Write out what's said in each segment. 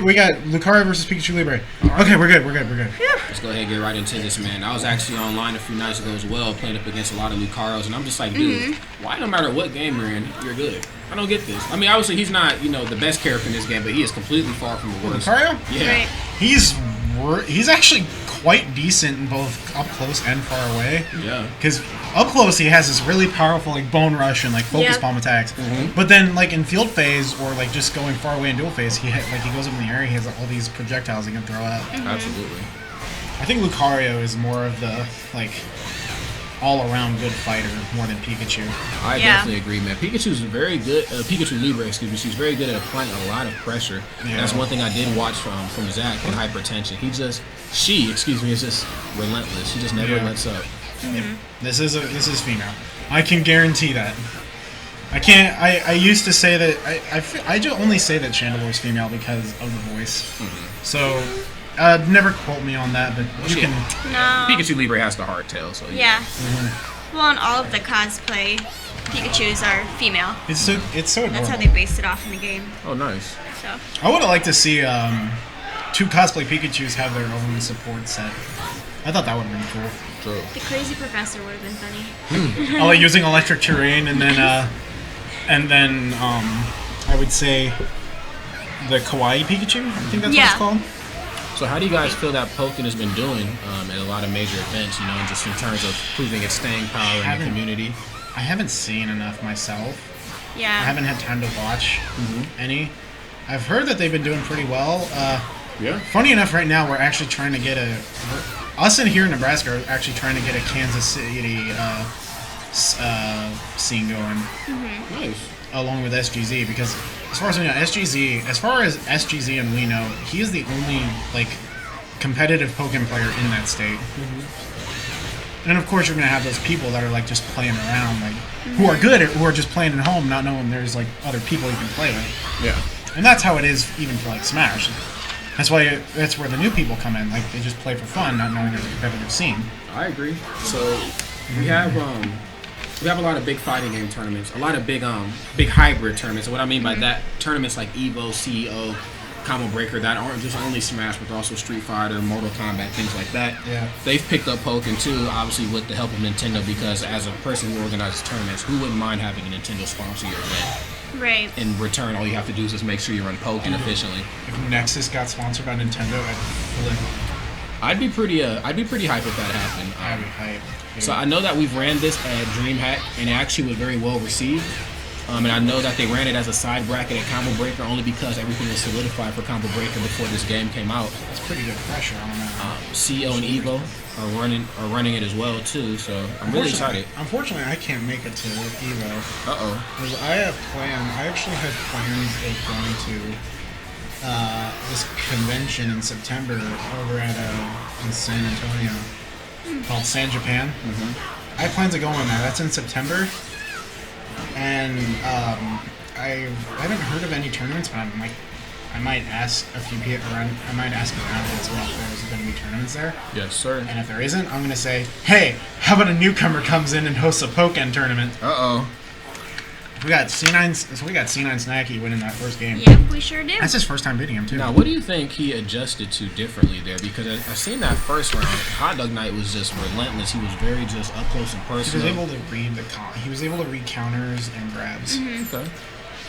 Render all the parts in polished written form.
We got Lucario versus Pikachu Libre. Okay, we're good. Let's go ahead and get right into this, man. I was actually online a few nights ago as well, playing up against a lot of Lucarios, and I'm just like, dude, why no matter what game you're in, you're good? I don't get this. I mean, obviously he's not, the best character in this game, but he is completely far from the worst. Lucario? Yeah. Right. He's actually quite decent in both up close and far away. Yeah. Because up close he has this really powerful like bone rush and like focus bomb attacks. But then like in field phase or like just going far away in dual phase, he goes up in the air. He has all these projectiles he can throw out. Absolutely. I think Lucario is more of the like all-around good fighter more than Pikachu. I definitely agree, man. Pikachu's very good. Pikachu Libre, excuse me. She's very good at applying a lot of pressure. Yeah. That's one thing I did watch from Zach in Hypertension. She is just relentless. She just never lets up. This is female. I can guarantee that. I can't. I used to say that. I only say that Chandelore's female because of the voice. So. Never quote me on that, but you can. No. Pikachu Libre has the hardtail, so yeah. Well, in all of the cosplay, Pikachu's are female. It's so adorable. That's how they based it off in the game. Oh, nice. So. I would have liked to see two cosplay Pikachu's have their own support set. I thought that would have been cool. True. The crazy professor would have been funny. Oh, like using electric terrain, and then I would say the Kawaii Pikachu. I think that's what it's called. So how do you guys feel that Pokken has been doing at a lot of major events, just in terms of proving its staying power in the community? I haven't seen enough myself. Yeah. I haven't had time to watch any. I've heard that they've been doing pretty well. Yeah. Funny enough, right now we're actually trying to get us in here in Nebraska are actually trying to get a Kansas City scene going. Nice. Along with SGZ, because as far as SGZ and we know, he is the only like competitive Pokken player in that state. And of course, you're gonna have those people that are like just playing around, like who are good, who are just playing at home, not knowing there's like other people you can play with. Yeah. And that's how it is even for like Smash. That's where the new people come in. Like they just play for fun, not knowing there's a competitive scene. I agree. So we have a lot of big fighting game tournaments, a lot of big hybrid tournaments. And what I mean by that, tournaments like Evo, CEO, Combo Breaker that aren't just only Smash, but also Street Fighter, Mortal Kombat, things like that. Yeah. They've picked up Pokken too, obviously with the help of Nintendo, because as a person who organizes tournaments, who wouldn't mind having a Nintendo sponsor your event? Right. In return, all you have to do is just make sure you run Pokken efficiently. If Nexus got sponsored by Nintendo, I'd be pretty hyped if that happened. I'd be hyped. So I know that we've ran this at DreamHack, and it actually was very well received. And I know that they ran it as a side bracket at Combo Breaker only because everything was solidified for Combo Breaker before this game came out. That's pretty good pressure on that. CEO and Evo are running it as well too. So I'm really excited. Unfortunately, I can't make it to Evo. Because I actually have plans of going to this convention in September over at in San Antonio called San Japan. I have plans of going there. That's in September, and I haven't heard of any tournaments, but I might ask a few people around. I might ask around as well if there's going to be tournaments there. Yes, sir. And if there isn't, I'm going to say, hey, how about a newcomer comes in and hosts a Pokken tournament? We got C9 Snacky winning that first game. Yep, we sure do. That's his first time beating him too. Now, what do you think he adjusted to differently there? Because I've seen that first round. Hotdogknight was just relentless. He was very just up close and personal. He was able to read He was able to read counters and grabs. Okay.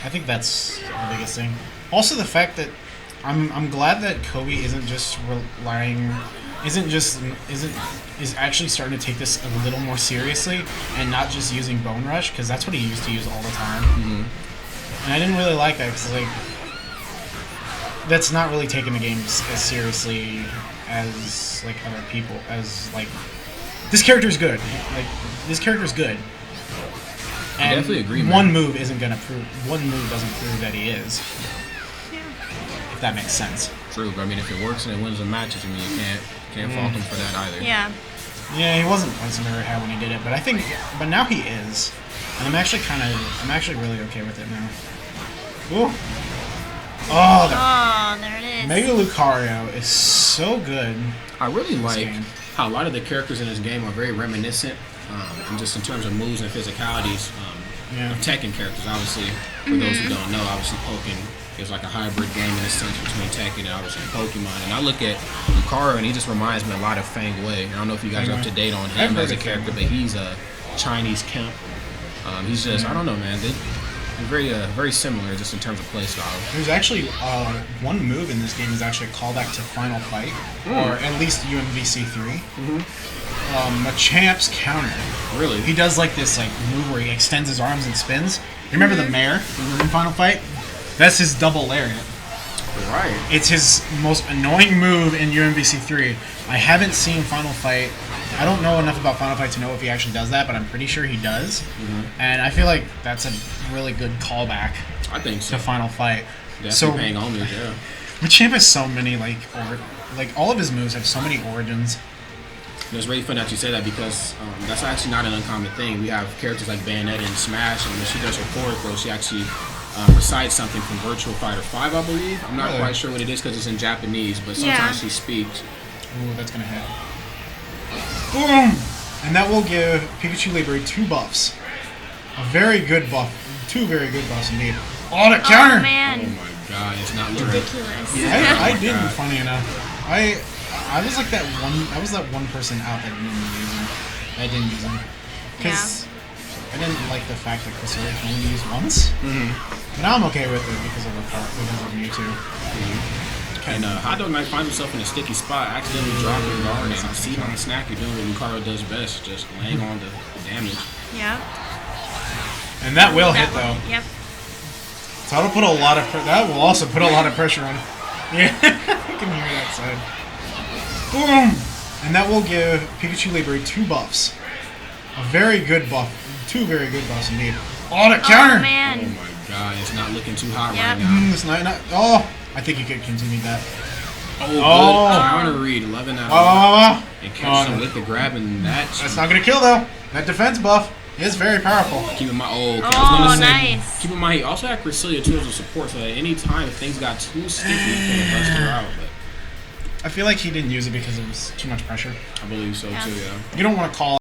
I think that's the biggest thing. Also, the fact that I'm glad that Kobe isn't just relying. Is actually starting to take this a little more seriously and not just using Bone Rush, because that's what he used to use all the time. And I didn't really like that because like that's not really taking the game as seriously as like other people. As like this character's good. Like this character's good. And I definitely agree. One move doesn't prove that he is. Yeah. If that makes sense. True, but I mean, if it works and it wins the matches, I mean, you can't fault him for that either. Yeah. Yeah, he wasn't points very high when he did it, but now he is, and I'm actually really okay with it now. Ooh. Oh, there it is. Mega Lucario is so good. I really like how a lot of the characters in this game are very reminiscent, and just in terms of moves and physicalities, of Tekken characters. Obviously, for those who don't know, obviously Pokken It's like a hybrid game in a sense between Tekken and obviously Pokemon. And I look at Lucario, and he just reminds me a lot of Fang Wei. I don't know if you guys are up to date on him as a character, but he's a Chinese Kemp. He's just, I don't know, man. They're very similar just in terms of play style. There's actually one move in this game is actually a callback to Final Fight, or at least UMVC 3. Machamp's counter. Really? He does like this move where he extends his arms and spins. You remember the mayor in Final Fight? That's his double lariat. Right. It's his most annoying move in UMVC 3. I haven't seen Final Fight. I don't know enough about Final Fight to know if he actually does that, but I'm pretty sure he does. And I feel like that's a really good callback I think so. to Final Fight. Definitely paying homage, yeah. Machamp has so many all of his moves have so many origins. It's really fun that you say that because that's actually not an uncommon thing. We have characters like Bayonetta in Smash, and when she does her forward throw, she actually recites something from Virtual Fighter 5, I believe. I'm not quite sure what it is because it's in Japanese, but sometimes she speaks. Ooh, that's gonna hit. Boom! And that will give Pikachu Libre 2 buffs. A very good buff. 2 very good buffs indeed. Oh, the counter! Oh man. Oh my god, it's not Ridiculous. I didn't, funny enough. I was like that one. I was that one person out that didn't use him. I didn't use him because I didn't like the fact that Chris can only use once. But now I'm okay with it because of Mewtwo. And Hotdogknight finds himself in a sticky spot, accidentally dropping the guard, and see on Snacky doing what Lucario does best, just laying on the damage. Yep. And that will hit though. Yep. So that'll put a lot of that will also put a lot of pressure on. Yeah, I can hear that side. Boom! And that will give Pikachu Libre 2 buffs. A very good buff. 2 very good buffs indeed. Oh, the counter! Oh man. Oh my god, it's not looking too hot Yep. right now. It's not. Oh, I think you could continue that. Oh, good counter read, loving that. And catches him with the grab, and That's not gonna kill though. That defense buff is very powerful. Keep in mind, I was Oh, gonna say, nice. keep in mind, he also had Cresselia too as a support, so at any time if things got too sticky, he could bust her out. But I feel like he didn't use it because it was too much pressure. I believe so too, yeah. You don't want to call